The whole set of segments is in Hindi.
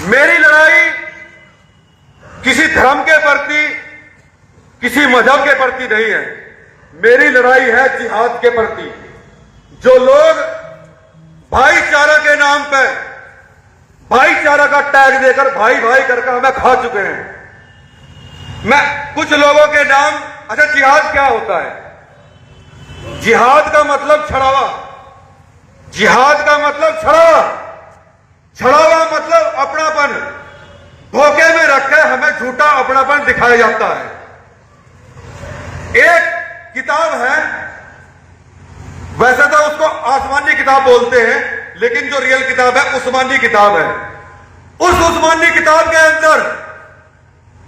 मेरी लड़ाई किसी धर्म के प्रति, किसी मजहब के प्रति नहीं है। मेरी लड़ाई है जिहाद के प्रति। जो लोग भाईचारा के नाम पे भाईचारा का टैग देकर भाई भाई करके हमें खा चुके हैं। मैं कुछ लोगों के नाम, अच्छा जिहाद क्या होता है? जिहाद का मतलब छड़ावा। जिहाद का मतलब छड़ावा। छड़ावा मतलब अपनापन। धोखे में रखे हमें झूठा अपनापन दिखाया जाता है। एक किताब है, वैसे तो उसको आसमानी किताब बोलते हैं, लेकिन जो रियल किताब है उस्मानी किताब है। उस उस्मानी किताब के अंदर,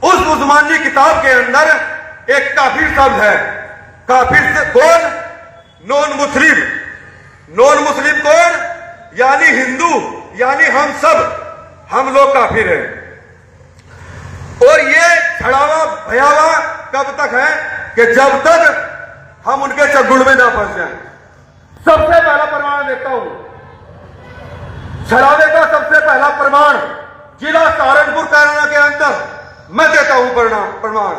उस उस्मानी किताब के अंदर एक काफिर शब्द है। काफिर से कौन? Non Muslim. नॉन मुस्लिम कौन? यानी हिंदू, यानी हम सब, हम लोग काफिर हैं। और ये छड़ावा भयावा कब तक है कि जब तक हम उनके चंगुल में ना फंस जाएं। सबसे पहला प्रमाण देता हूं, छड़ावे का सबसे पहला प्रमाण जिला सहारनपुर कैराना के अंदर मैं देता हूं प्रमाण।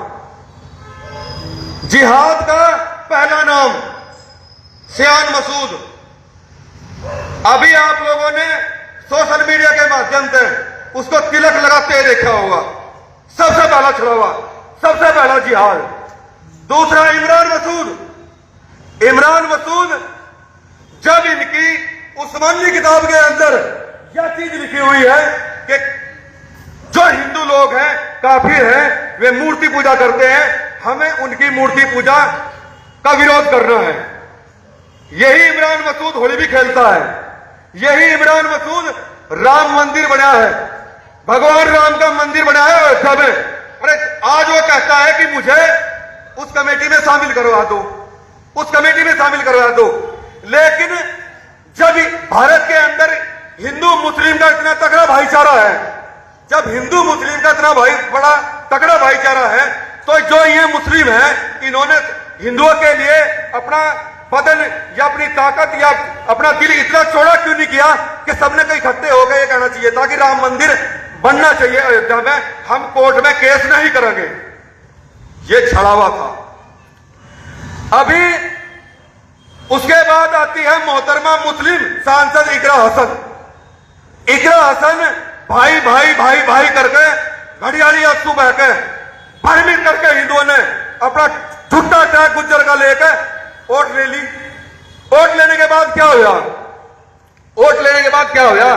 जिहाद का पहला नाम सियान मसूद। अभी आप लोगों ने सोशल मीडिया के माध्यम से उसको तिलक लगाते देखा होगा। सबसे पहला छड़ावा, सबसे पहला जिहाद। दूसरा इमरान मसूद। इमरान मसूद, जब इनकी उस्मानी किताब के अंदर यह चीज लिखी हुई है कि जो हिंदू लोग हैं, काफिर हैं, वे मूर्ति पूजा करते हैं, हमें उनकी मूर्ति पूजा का विरोध करना है। यही इमरान मसूद होली भी खेलता है। यही इमरान मसूद राम मंदिर बनाया है, भगवान राम का मंदिर बनाया है अयोध्या में। अरे आज वो कहता है कि मुझे उस कमेटी में शामिल करवा दो, उस कमेटी में शामिल करवा दो। लेकिन जब भारत के अंदर हिंदू मुस्लिम का इतना तगड़ा भाईचारा है, जब हिंदू मुस्लिम का इतना बड़ा तगड़ा भाईचारा है, तो जो ये मुस्लिम है, इन्होंने हिंदुओं के लिए अपना बदन या अपनी ताकत या अपना दिल इतना चौड़ा क्यों नहीं किया कि सबने कहीं इकट्ठे हो गए? ये कहना चाहिए था कि राम मंदिर बनना चाहिए अयोध्या में, हम कोर्ट में केस नहीं करेंगे। ये छड़ावा था। अभी उसके बाद आती है मोहतरमा मुस्लिम सांसद इकरा हसन। इकरा हसन भाई भाई भाई भाई करके घड़ियाली आंसू बह के भ्रमित करके हिंदुओं ने अपना झूठा टैग गुज्जर का लेकर वोट ले ली। वोट लेने के बाद क्या हुआ? वोट लेने के बाद क्या हुआ?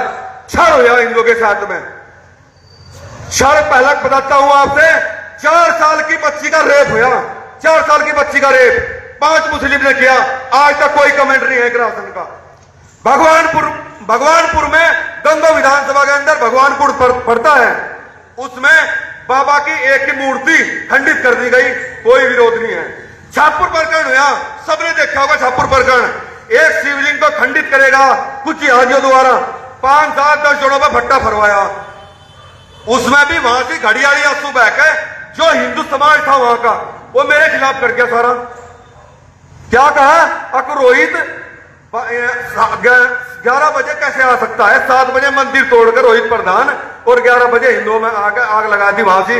छड़ हुआ हिंदुओं के साथ में। छड़ पहला बताता हूं आपसे, 4 साल की बच्ची का रेप हुआ। 4 साल की बच्ची का रेप 5 मुस्लिम ने किया। आज तक कोई कमेंट नहीं है ग्रासन का। भगवानपुर में गंगो विधानसभा के अंदर भगवानपुर पड़ता है, उसमें बाबा की एक की मूर्ति खंडित कर दी गई, कोई विरोध नहीं है। छापुर प्रकरण हुआ, सबने देखा होगा छापुर प्रकरण। एक शिवलिंग को खंडित करेगा कुछ जिहादियों द्वारा, 5 7 10 जोड़ों पर भट्टा फरवाया। उसमें भी वहां से घड़ियाली आंसू बह के जो हिंदू समाज था वहां का, वो मेरे खिलाफ कर गया सारा। क्या कहा? अकरोहित 11 बजे कैसे आ सकता है? 7 बजे मंदिर तोड़कर रोहित प्रधान और 11 बजे हिंदुओं में आकर आग लगा दी। वहां से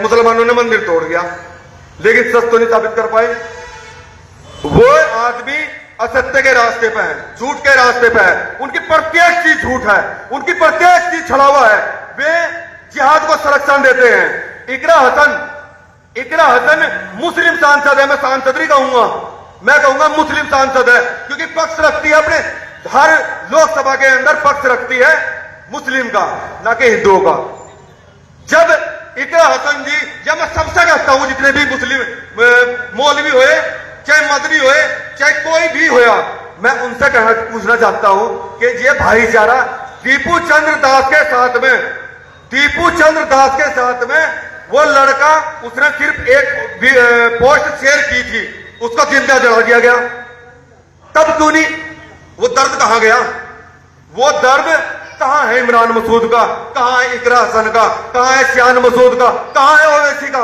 मुसलमानों ने मंदिर तोड़ दिया, लेकिन सच तो नहीं साबित कर पाए। वो आदमी असत्य के रास्ते पे है, झूठ के रास्ते पे है। उनकी प्रत्येक चीज झूठ है, उनकी प्रत्येक चीज छड़ावा है। वे जिहाद को संरक्षण देते हैं। इकरा हसन मुस्लिम सांसद है। मैं सांसद नहीं कहूंगा, मैं कहूंगा मुस्लिम सांसद है, क्योंकि पक्ष रखती है अपने हर लोकसभा के अंदर, पक्ष रखती है मुस्लिम का, ना कि हिंदुओं का। जब इकरा हसन जी, जब मैं सबसे कहता हूं जितने भी मुस्लिम मौलवी हुए, चाहे मदनी हुए, चाहे कोई भी हुआ, मैं उनसे पूछना चाहता हूं कि ये भाईचारा दीपू चंद्र दास के साथ में, दीपू चंद्र दास के साथ में वो लड़का, उसने सिर्फ एक पोस्ट शेयर की थी, उसको जिंदा जला दिया गया। तब क्यों नहीं? वो दर्द कहां गया? वो दर्द कहां है इमरान मसूद का? कहां है इकरा हसन का? कहां है सियान मसूद का? कहां है ओवैसी का?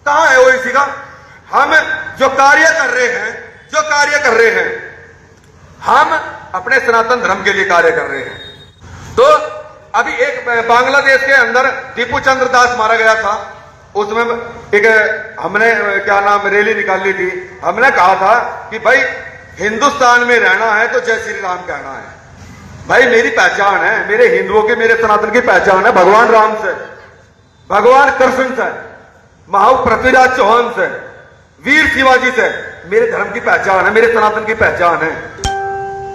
कहां है ओवैसी का? हम जो कार्य कर रहे हैं, जो कार्य कर रहे हैं, हम अपने सनातन धर्म के लिए कार्य कर रहे हैं। तो अभी एक बांग्लादेश के अंदर दीपू चंद्र दास मारा गया था, उसमें एक हमने क्या नाम रैली निकाली थी। हमने कहा था कि भाई हिंदुस्तान में रहना है तो जय श्री राम कहना है। भाई मेरी पहचान है, मेरे हिंदुओं की, मेरे सनातन की पहचान है भगवान राम से, भगवान कृष्ण से, महाव पृथ्वीराज चौहान से, वीर शिवाजी से। मेरे धर्म की पहचान है, मेरे सनातन की पहचान है।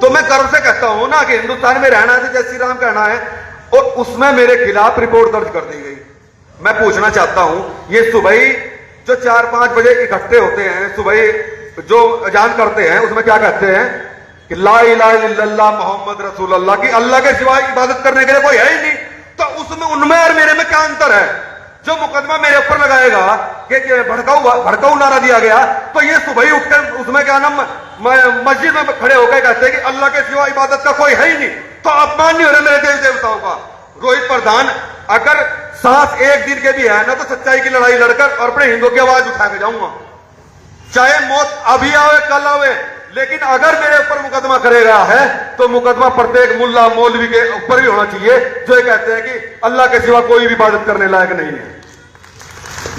तो मैं गर्व से कहता हूं ना कि हिंदुस्तान में रहना है तो जय श्री राम कहना है। और उसमें मेरे खिलाफ रिपोर्ट दर्ज कर दी गई। मैं पूछना चाहता हूं, ये सुबह जो 4-5 बजे इकट्ठे होते हैं, सुबह जो अजान करते हैं, उसमें क्या कहते हैं कि ला इलाहा इल्लल्लाह मोहम्मद रसूलुल्लाह, की अल्लाह के सिवाय इबादत करने के लिए कोई है ही नहीं। तो उसमें उनमें और मेरे में क्या अंतर है? जो मुकदमा मेरे ऊपर लगाएगा कि भड़काऊ नारा दिया गया, तो ये सुबह ही उठकर उसमें क्या नाम मस्जिद में खड़े होकर कहते हैं कि अल्लाह के सिवा इबादत का कोई है ही नहीं। तो अपमान नहीं हो रहा मेरे देवी देवताओं का। रोहित प्रधान अगर सांस एक दिन के भी है ना, तो सच्चाई की लड़ाई लड़कर और अपने हिंदुओं की आवाज उठा के जाऊंगा, चाहे मौत अभी आवे कल आवे। लेकिन अगर मेरे ऊपर मुकदमा करेगा है तो मुकदमा प्रत्येक मुल्ला मौलवी के ऊपर भी होना चाहिए जो ये कहते हैं कि अल्लाह के सिवा कोई भी इबादत करने लायक नहीं है।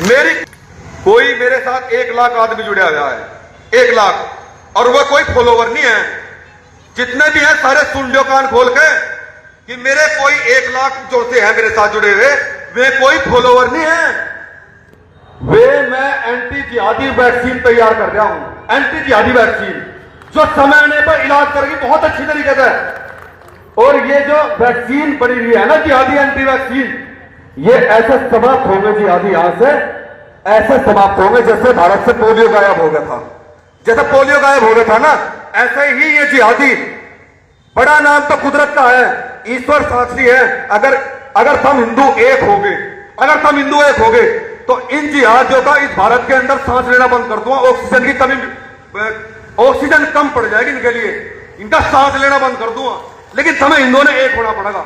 मेरे साथ 1 लाख आदमी जुड़ा हुआ है, 1 लाख, और वह कोई फॉलोवर नहीं है। जितने भी हैं सारे सुन लो कान खोल के कि मेरे कोई 1 लाख जो से हैं मेरे साथ जुड़े हुए, वे कोई फॉलोवर नहीं है। मैं एंटी जिहादी वैक्सीन तैयार कर रहा हूं, एंटी जिहादी वैक्सीन जो समय आने पर इलाज करेगी बहुत अच्छी तरीके से। और ये जो वैक्सीन पड़ी हुई है ना, जिहादी एंटी वैक्सीन, ये ऐसे समाप्त होंगे जिहादी, यहां से ऐसे समाप्त होंगे जैसे भारत से पोलियो गायब हो गया था। जैसे पोलियो गायब हो गया था ना, ऐसे ही ये जिहादी, बड़ा नाम तो कुदरत का है, ईश्वर साक्षी है। अगर हम हिंदू एक हो गए, अगर हम हिंदू एक हो गए, तो इन जिहादियों का इस भारत के अंदर सांस लेना बंद कर दूंगा। ऑक्सीजन की कमी, ऑक्सीजन कम पड़ जाएगी इनके लिए, इनका सांस लेना बंद कर दूंगा। लेकिन हमें हिंदुओं ने एक होना पड़ेगा।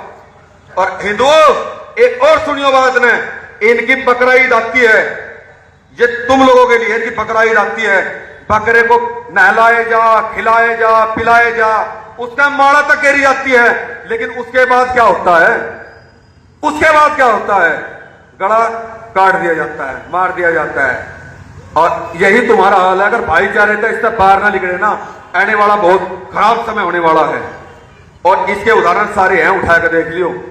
और हिंदुओं एक और सुनियो बात ने, इनकी बकरा ईद आती है, ये तुम लोगों के लिए इनकी बकरा ईद आती है। बकरे को नहलाए जा, खिलाए जा, पिलाए जा, उसका माड़ा तक गिरी जाती है। लेकिन उसके बाद क्या होता है? उसके बाद क्या होता है? गला काट दिया जाता है, मार दिया जाता है। और यही तुम्हारा हाल है अगर भाईचारे तो इससे बाहर ना निकले ना, आने वाला बहुत खराब समय होने वाला है। और इसके उदाहरण सारे हैं, उठा कर देख लियो।